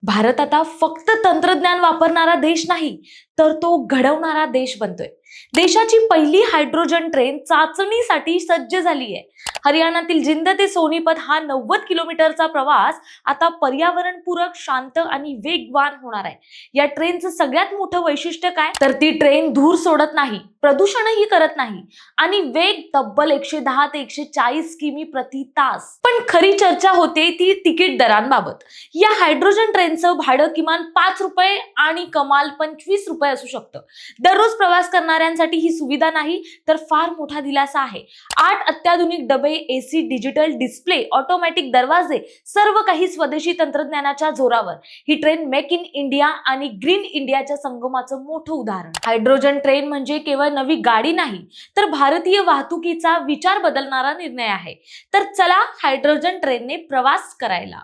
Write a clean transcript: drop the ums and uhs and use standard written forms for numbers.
भारत आता फक्त तंत्रज्ञान वापरणारा देश नाही, तर तो घडवणारा देश बनतोय. देशाची पहिली हायड्रोजन ट्रेन चाचणीसाठी सज्ज झाली आहे. हरियाणातील जिंद ते सोनीपत हा 90 किलोमीटरचा प्रवास आता पर्यावरणपूरक, शांत आणि वेगवान होणार आहे. या ट्रेनचं सगळ्यात मोठं वैशिष्ट्य काय, तर ती ट्रेन धूर सोडत नाही, प्रदूषणही करत नाही आणि वेग तब्बल 110 ते 140 किमी प्रति तास. पण खरी चर्चा होते ती तिकीट दरांबाबत. या हायड्रोजन ट्रेनचं भाडं किमान 5 रुपये आणि कमाल 25 रुपये असू शकतं. दररोज प्रवास करणाऱ्यांसाठी ही सुविधा नाही, तर फार मोठा दिलासा आहे. 8 अत्याधुनिक डबे, एसी, डिजिटल डिस्प्ले, ऑटोमॅटिक दरवाजे, सर्व काही स्वदेशी तंत्रज्ञानाच्या जोरावर. ही ट्रेन मेक इन इंडिया आणि ग्रीन इंडियाच्या संगमाचं मोठं उदाहरण. हायड्रोजन ट्रेन म्हणजे केवळ नवी गाडी नाही, तर भारतीय वाहतुकीचा विचार बदलणारा निर्णय आहे. तर चला हायड्रोजन ट्रेनने प्रवास करायला.